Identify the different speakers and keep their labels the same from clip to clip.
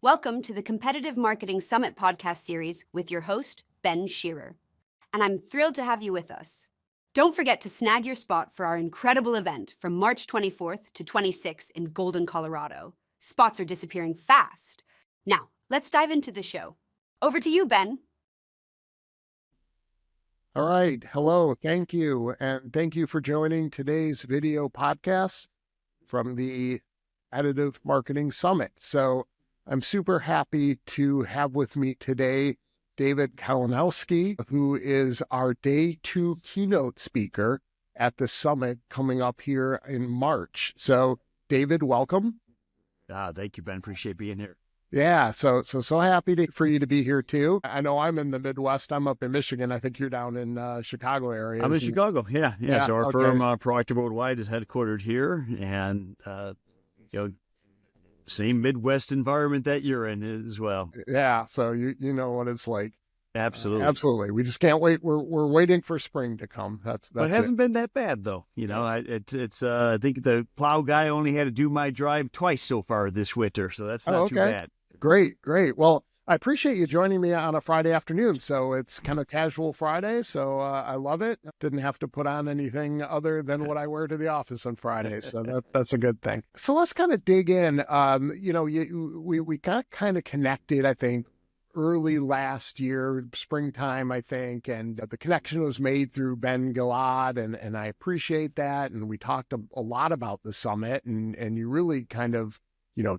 Speaker 1: Welcome to the Competitive Marketing Summit podcast series with your host, Ben Shearer. And I'm thrilled to have you with us. Don't forget to snag your spot for our incredible event from March 24th to 26th in Golden, Colorado. Spots are disappearing fast. Now, let's dive into the show. Over to you, Ben.
Speaker 2: All right. Hello. Thank you. And thank you for joining today's video podcast from the Additive Marketing Summit. So I'm super happy to have with me today David Kalinowski, who is our day 2 keynote speaker at the summit coming up here in March. So David, welcome.
Speaker 3: Thank you, Ben. Appreciate being here.
Speaker 2: Yeah, so happy for you to be here too. I know I'm in the Midwest. I'm up in Michigan. I think you're down in Chicago area.
Speaker 3: I'm in Chicago. Yeah. So our firm, Proactive Worldwide, is headquartered here, and same Midwest environment that you're in as well.
Speaker 2: Yeah, so you know what it's like.
Speaker 3: Absolutely.
Speaker 2: Absolutely. We just can't wait. We're waiting for spring to come. But
Speaker 3: it hasn't been that bad though. I think the plow guy only had to do my drive twice so far this winter, so that's not too bad.
Speaker 2: Great. Well, I appreciate you joining me on a Friday afternoon. So it's kind of casual Friday. So I love it. Didn't have to put on anything other than what I wear to the office on Friday. So that's a good thing. So let's kind of dig in. We got kind of connected, I think, early last year, springtime, I think. And the connection was made through Ben Gilad. And I appreciate that. And we talked a lot about the summit and you really kind of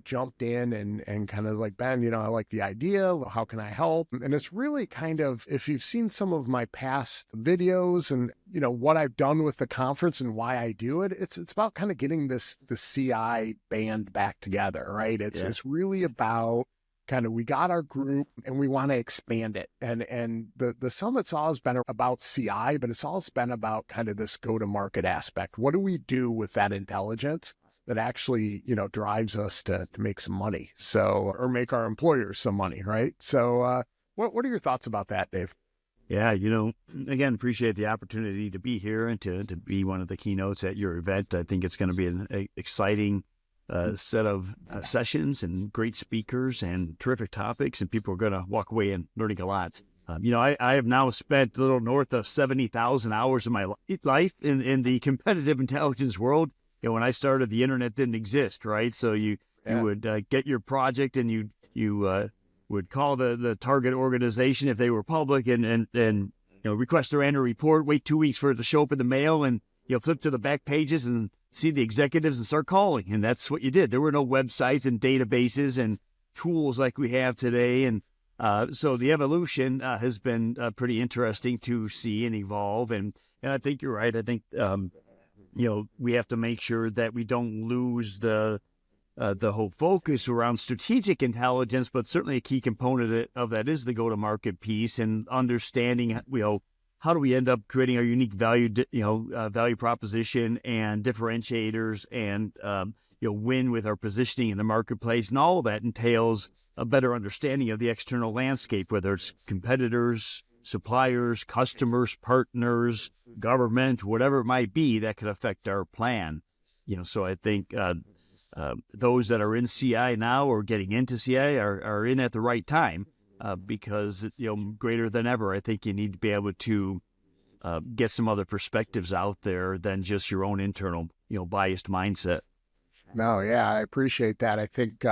Speaker 2: jumped in and kind of like, Ben, I like the idea. How can I help? And it's really kind of, if you've seen some of my past videos and, what I've done with the conference and why I do it, it's about kind of getting the CI band back together, right? It's really about kind of, we got our group and we want to expand it. And the summit's always been about CI, but it's always been about kind of this go-to-market aspect. What do we do with that intelligence that actually, drives us to make some money, or make our employers some money, right? So what are your thoughts about that, Dave?
Speaker 3: Yeah, again, appreciate the opportunity to be here and to be one of the keynotes at your event. I think it's going to be an exciting set of sessions and great speakers and terrific topics, and people are going to walk away and learning a lot. I have now spent a little north of 70,000 hours of my life in the competitive intelligence world. When I started, the internet didn't exist, right? So you would get your project and you would call the target organization if they were public and request their annual report, wait 2 weeks for it to show up in the mail, and flip to the back pages and see the executives and start calling. And that's what you did. There were no websites and databases and tools like we have today. And so the evolution has been pretty interesting to see and evolve. And I think you're right. I think we have to make sure that we don't lose the whole focus around strategic intelligence, but certainly a key component of that is the go-to-market piece and understanding, how do we end up creating our unique value proposition and differentiators and, win with our positioning in the marketplace. And all of that entails a better understanding of the external landscape, whether it's competitors, suppliers, customers, partners, government, whatever it might be that could affect our plan. So I think those that are in CI now or getting into CI are in at the right time because, greater than ever, I think you need to be able to get some other perspectives out there than just your own internal, biased mindset.
Speaker 2: No, yeah, I appreciate that. I think,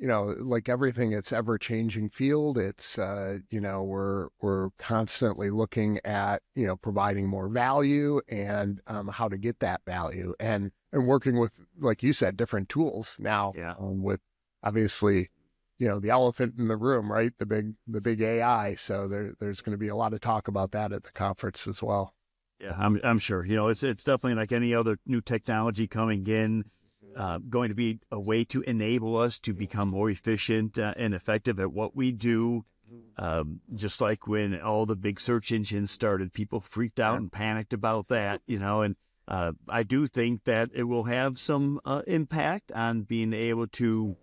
Speaker 2: like everything, it's ever-changing field. It's, we're constantly looking at, providing more value and how to get that value and working with, like you said, different tools now with obviously, the elephant in the room, right? The big AI. So there's going to be a lot of talk about that at the conference as well.
Speaker 3: Yeah, I'm sure. It's definitely like any other new technology coming in. Going to be a way to enable us to become more efficient and effective at what we do. Just like when all the big search engines started, people freaked out and panicked about that, and I do think that it will have some impact on being able to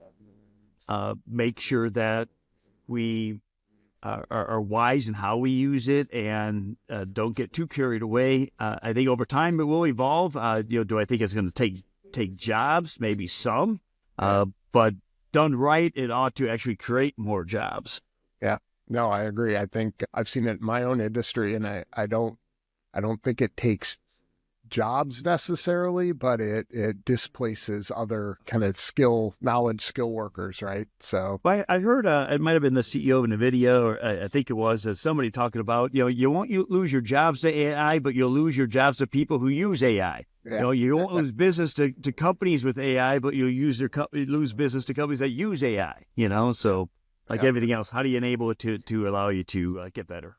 Speaker 3: make sure that we are wise in how we use it and don't get too carried away. I think over time it will evolve. Do I think it's going to take jobs? Maybe some, but done right, it ought to actually create more jobs.
Speaker 2: Yeah, no, I agree. I think I've seen it in my own industry, and I don't think it takes jobs necessarily, but it displaces other kind of knowledge skill workers, right? So
Speaker 3: Well, I heard it might have been the CEO of NVIDIA, or I think it was somebody talking about, you won't lose your jobs to AI, but you'll lose your jobs to people who use AI.
Speaker 2: yeah,
Speaker 3: You won't lose business to companies with AI, but you'll lose business to companies that use AI. So like
Speaker 2: yeah.
Speaker 3: everything else, how do you enable it to allow you to get better?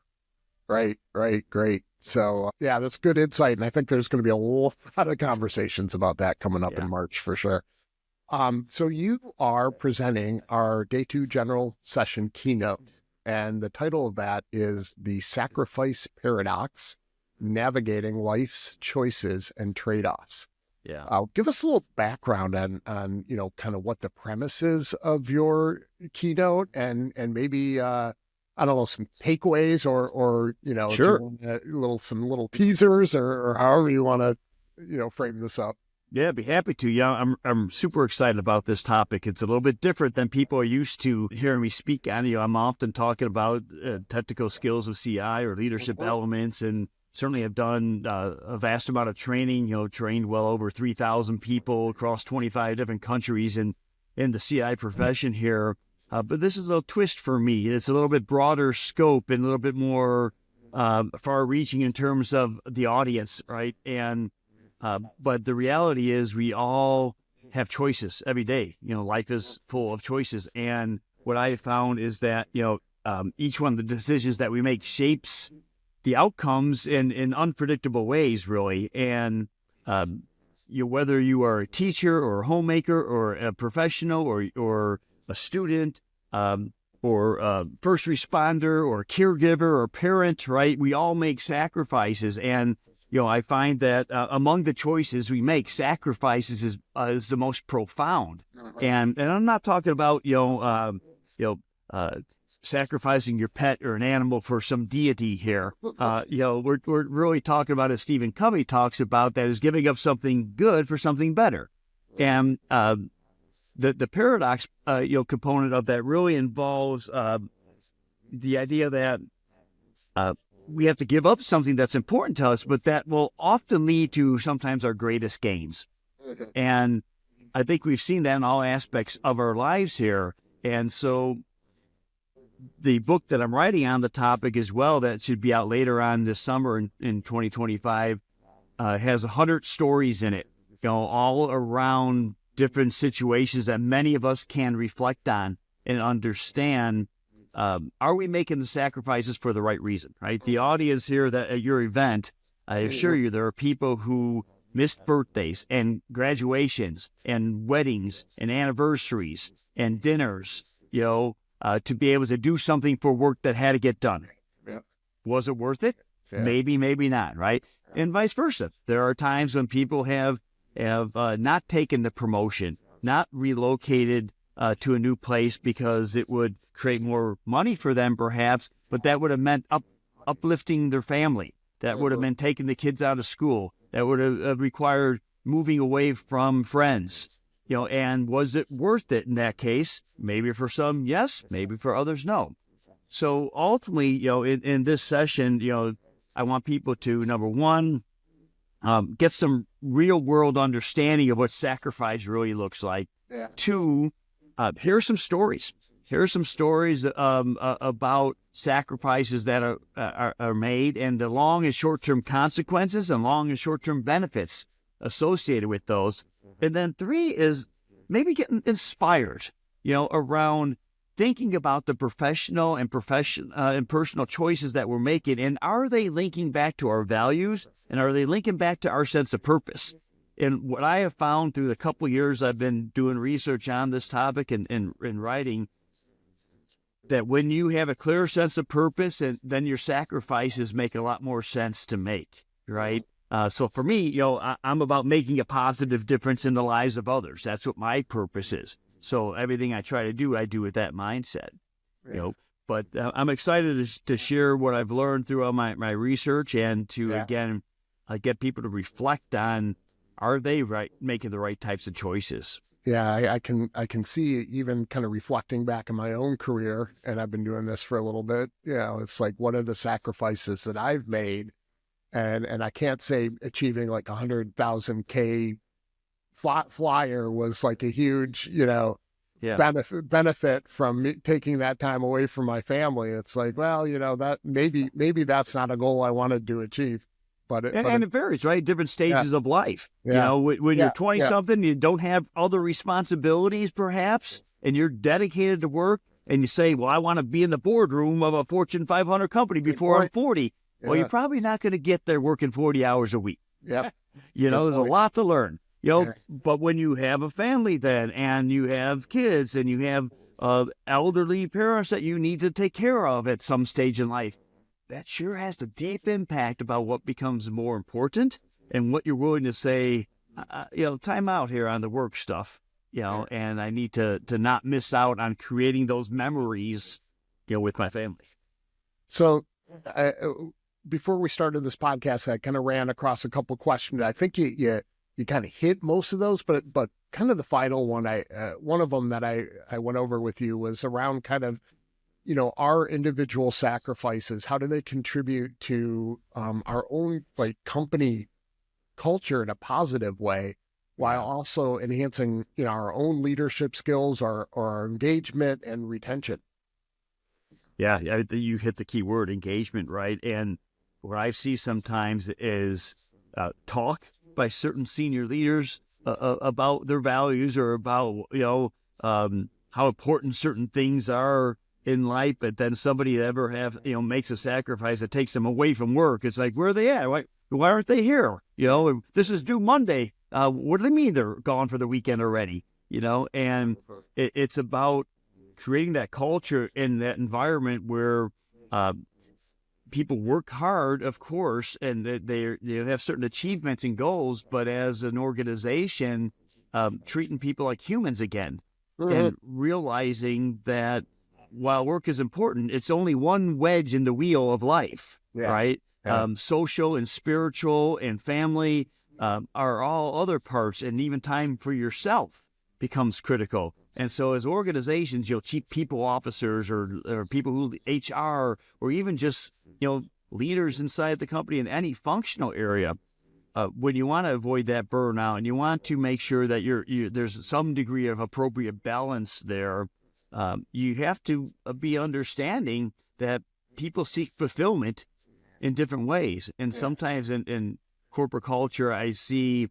Speaker 2: Right, great. So yeah, that's good insight, and I think there's going to be a lot of conversations about that coming up in
Speaker 3: Yeah.
Speaker 2: March for sure. So you are presenting our day 2 general session keynote, and the title of that is The Sacrifice Paradox: Navigating Life's Choices and Trade-Offs.
Speaker 3: Yeah.
Speaker 2: Give us a little background on kind of what the premise is of your keynote, and maybe I don't know, some takeaways, or if you
Speaker 3: Sure.
Speaker 2: want some little teasers, or however you want to frame this up.
Speaker 3: Yeah, I'd be happy to. Yeah, I'm super excited about this topic. It's a little bit different than people are used to hearing me speak on. I'm often talking about technical skills of CI or leadership elements, and certainly have done a vast amount of training. Trained well over 3,000 people across 25 different countries in the CI profession here. But this is a little twist for me. It's a little bit broader scope and a little bit more far-reaching in terms of the audience, right? And but the reality is we all have choices every day. Life is full of choices. And what I have found is that, each one of the decisions that we make shapes the outcomes in unpredictable ways, really. And whether you are a teacher or a homemaker or a professional or a student or a first responder or a caregiver or a parent, right? We all make sacrifices. And I find that among the choices we make, sacrifices is the most profound. And I'm not talking about sacrificing your pet or an animal for some deity here. We're really talking about, as Stephen Covey talks about, that is giving up something good for something better. And the paradox component of that really involves the idea that we have to give up something that's important to us, but that will often lead to sometimes our greatest gains. And I think we've seen that in all aspects of our lives here. And so the book that I'm writing on the topic as well, that should be out later on this summer in 2025, has 100 stories in it, all around different situations that many of us can reflect on and understand. Are we making the sacrifices for the right reason, right? The audience here at your event, I assure you, there are people who missed birthdays and graduations and weddings and anniversaries and dinners, to be able to do something for work that had to get done.
Speaker 2: Yeah.
Speaker 3: Was it worth it?
Speaker 2: Yeah.
Speaker 3: Maybe, maybe not, right? And vice versa. There are times when people have not taken the promotion, not relocated to a new place because it would create more money for them, perhaps, but that would have meant uplifting their family. That would have meant taking the kids out of school. That would have required moving away from friends. And was it worth it in that case? Maybe for some, yes. Maybe for others, no. So ultimately, in this session, I want people to, number one, get some real world understanding of what sacrifice really looks like.
Speaker 2: Yeah.
Speaker 3: Two, here are some stories. Here are some stories about sacrifices that are made, and the long and short-term consequences and long and short-term benefits associated with those. And then three is maybe getting inspired, around thinking about the professional and personal choices that we're making, and are they linking back to our values, and are they linking back to our sense of purpose? And what I have found through the couple of years I've been doing research on this topic and writing, that when you have a clear sense of purpose, and then your sacrifices make a lot more sense to make, right? So for me, I'm about making a positive difference in the lives of others. That's what my purpose is. So everything I try to do, I do with that mindset.
Speaker 2: Yeah.
Speaker 3: But I'm excited to share what I've learned through all my research, and to again get people to reflect on are they making the right types of choices?
Speaker 2: Yeah, I can see even kind of reflecting back in my own career, and I've been doing this for a little bit. It's like what are the sacrifices that I've made, and I can't say achieving like 100,000 K flyer was like a huge,
Speaker 3: Yeah.
Speaker 2: benefit from me taking that time away from my family. It's like, well, that maybe that's not a goal I wanted to achieve, but
Speaker 3: And it varies, right? Different stages of life.
Speaker 2: yeah,
Speaker 3: When you're 20
Speaker 2: yeah,
Speaker 3: something, you don't have other responsibilities, perhaps, and you're dedicated to work, and you say, well, I want to be in the boardroom of a Fortune 500 company before I'm 40. Well, you're probably not going to get there working 40 hours a week.
Speaker 2: yeah,
Speaker 3: There's a lot to learn.
Speaker 2: Yeah.
Speaker 3: But when you have a family then, and you have kids, and you have elderly parents that you need to take care of at some stage in life, that sure has a deep impact about what becomes more important and what you're willing to say, time out here on the work stuff, and I need to not miss out on creating those memories, with my family.
Speaker 2: So, before we started this podcast, I kind of ran across a couple of questions. I think you kind of hit most of those, but kind of the final one, one of them that I went over with you was around kind of, our individual sacrifices. How do they contribute to our own like company culture in a positive way, while also enhancing, our own leadership skills or our engagement and retention?
Speaker 3: Yeah, you hit the key word, engagement, right? And what I see sometimes is talk by certain senior leaders about their values or about, how important certain things are in life, but then somebody ever makes a sacrifice that takes them away from work. It's like, where are they at? Why aren't they here? This is due Monday. What do they mean they're gone for the weekend already? And it's about creating that culture in that environment where people work hard, of course, and they have certain achievements and goals, but as an organization, treating people like humans again, and realizing that while work is important, it's only one wedge in the wheel of life, right? Yeah. Social and spiritual and family are all other parts, and even time for yourself becomes critical. And so as organizations, chief people officers or people who HR or even just, leaders inside the company in any functional area, when you want to avoid that burnout and you want to make sure that there's some degree of appropriate balance there, you have to be understanding that people seek fulfillment in different ways. And sometimes in corporate culture, I see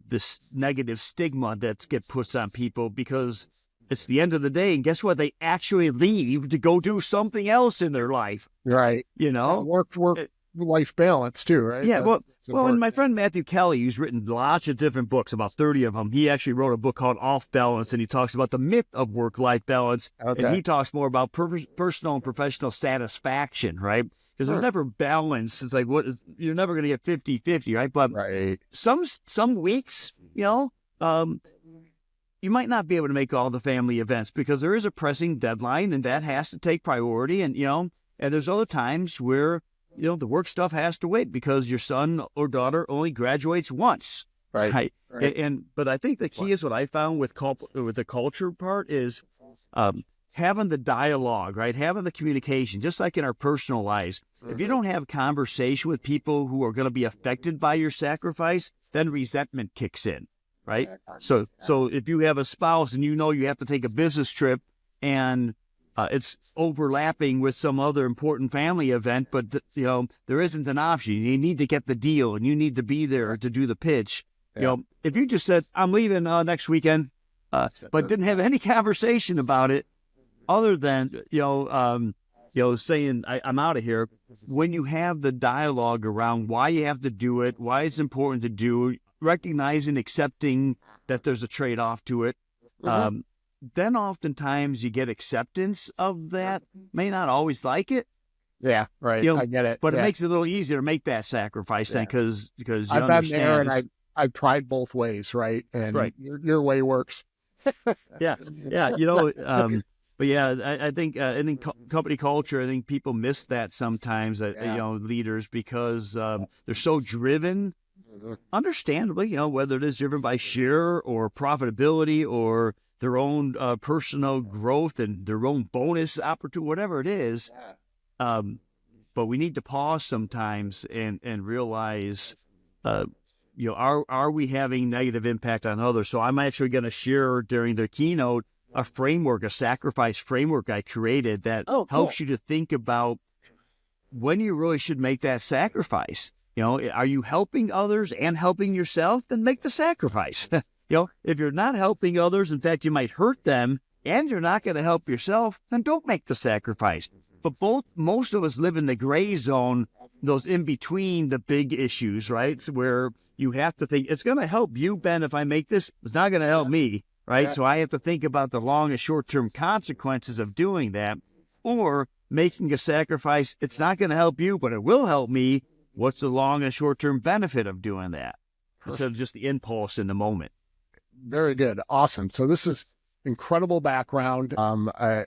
Speaker 3: this negative stigma that gets put on people because it's the end of the day. And guess what? They actually leave to go do something else in their life.
Speaker 2: Right. Work-life balance too, right?
Speaker 3: Yeah. And my friend Matthew Kelly, who's written lots of different books, about 30 of them, he actually wrote a book called Off Balance, and he talks about the myth of work-life balance. Okay. And he talks more about personal and professional satisfaction, right? Because there's never balance. It's like, you're never going to get 50-50, right? But some weeks, you might not be able to make all the family events because there is a pressing deadline and that has to take priority. And, and there's other times where, the work stuff has to wait because your son or daughter only graduates once. Right. But I think the key is what I found with the culture part is having the dialogue, right? Having the communication, just like in our personal lives. If you don't have conversation with people who are going to be affected by your sacrifice, then resentment kicks in, right? So if you have a spouse and you have to take a business trip and it's overlapping with some other important family event, but there isn't an option. You need to get the deal and you need to be there to do the pitch. If you just said, I'm leaving next weekend, but didn't have any conversation about it, other than, saying I'm out of here, when you have the dialogue around why you have to do it, why it's important to do, recognizing, accepting that there's a trade-off to it, then oftentimes you get acceptance of that. May not always like it.
Speaker 2: Yeah, right. I get it.
Speaker 3: But it makes it a little easier to make that sacrifice then because you
Speaker 2: I've been there and I've tried both ways, right? And your way works.
Speaker 3: Yeah. But yeah, I think company culture, I think people miss that sometimes, leaders, because they're so driven understandably, whether it is driven by share or profitability or their own personal growth and their own bonus opportunity, whatever it is. But we need to pause sometimes and realize, are we having negative impact on others? So I'm actually going to share during the keynote a framework, a sacrifice framework I created that helps you to think about when you really should make that sacrifice. Are you helping others and helping yourself? Then make the sacrifice. If you're not helping others, in fact, you might hurt them, and you're not going to help yourself, then don't make the sacrifice. But most of us live in the gray zone, those in between the big issues, right? Where you have to think, it's going to help you, Ben, if I make this. It's not going to help me, right? Yeah. So I have to think about the long and short-term consequences of doing that, or making a sacrifice. It's not going to help you, but it will help me. What's the long and short-term benefit of doing that? Instead of just the impulse in the moment.
Speaker 2: Very good. Awesome. So this is incredible background. I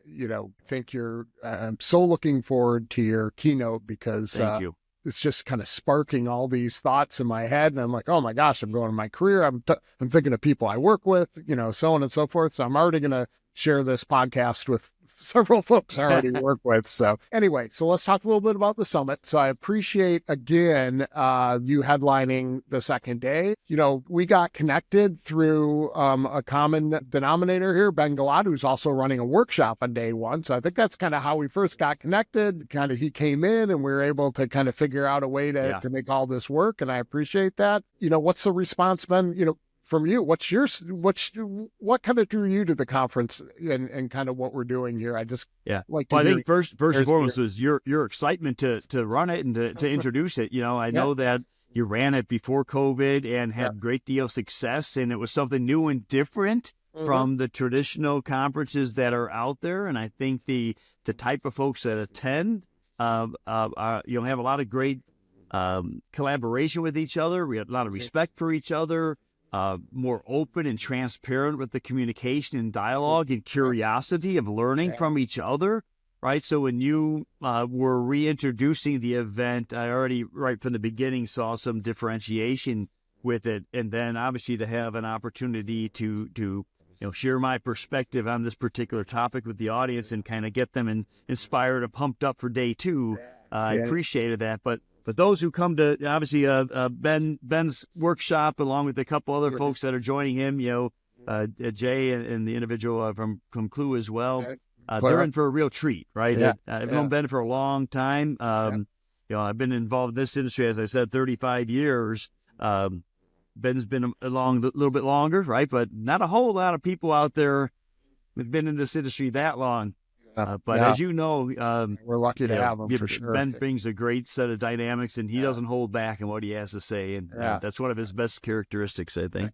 Speaker 2: think I'm so looking forward to your keynote because
Speaker 3: Thank you.
Speaker 2: It's just kind of sparking all these thoughts in my head. And I'm like, oh my gosh, I'm going to my career. I'm thinking of people I work with, so on and so forth. So I'm already going to share this podcast with several folks I already work with. So anyway, so let's talk a little bit about the summit. So I appreciate, again, you headlining the second day. We got connected through a common denominator here, Ben Galad, who's also running a workshop on day one. So I think that's kind of how we first got connected. Kind of he came in and we were able to kind of figure out a way to make all this work. And I appreciate that. What's the response been, from you? What kind of drew you to the conference and kind of what we're doing here? I just like to
Speaker 3: I think first and foremost was your excitement to run it and to introduce it. I know that you ran it before COVID and had a great deal of success, and it was something new and different from the traditional conferences that are out there. And I think the type of folks that attend have a lot of great collaboration with each other. We have a lot of respect for each other. More open and transparent with the communication and dialogue and curiosity of learning from each other, right? So when you were reintroducing the event, I already, right from the beginning, saw some differentiation with it. And then obviously to have an opportunity to share my perspective on this particular topic with the audience and kind of get them inspired and pumped up for day two, I appreciated that. But those who come to, obviously, Ben's workshop, along with a couple other folks that are joining him, Jay and the individual from Clue as well, they're in for a real treat, right? I've known Ben for a long time. I've been involved in this industry, as I said, 35 years. Ben's been along a little bit longer, right? But not a whole lot of people out there have been in this industry that long. But as you know,
Speaker 2: we're lucky to have him for sure.
Speaker 3: Ben brings a great set of dynamics, and he doesn't hold back in what he has to say, and that's one of his best characteristics, I think.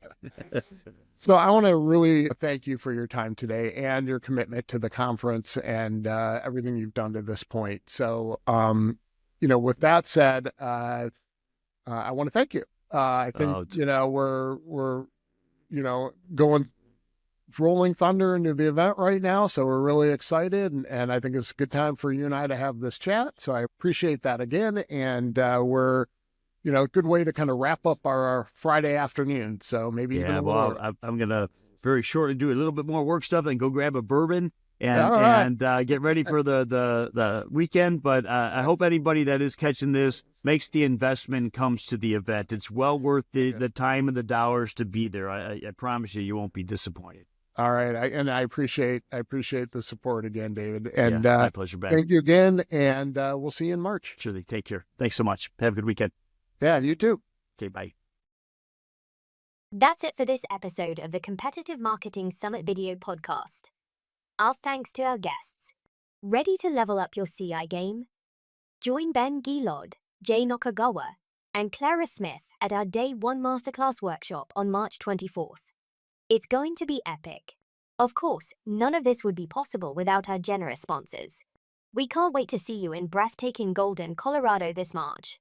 Speaker 2: So I want to really thank you for your time today and your commitment to the conference and everything you've done to this point. So, with that said, I want to thank you. I think we're going rolling thunder into the event right now. So we're really excited. And I think it's a good time for you and I to have this chat. So I appreciate that again. And we're, a good way to kind of wrap up our Friday afternoon. So maybe
Speaker 3: I'm going to very shortly do a little bit more work stuff and go grab a bourbon and get ready for the weekend. But I hope anybody that is catching this makes the investment, comes to the event. It's well worth the time and the dollars to be there. I promise you won't be disappointed.
Speaker 2: All right. I appreciate the support again, David. And
Speaker 3: my pleasure, Ben.
Speaker 2: Thank you again. And we'll see you in March.
Speaker 3: Surely. Take care. Thanks so much. Have a good weekend.
Speaker 2: Yeah, you too.
Speaker 3: Okay, bye.
Speaker 4: That's it for this episode of the Competitive Marketing Summit video podcast. Our thanks to our guests. Ready to level up your CI game? Join Ben Gilod, Jay Nakagawa, and Clara Smith at our Day 1 Masterclass workshop on March 24th. It's going to be epic. Of course, none of this would be possible without our generous sponsors. We can't wait to see you in breathtaking Golden, Colorado this March.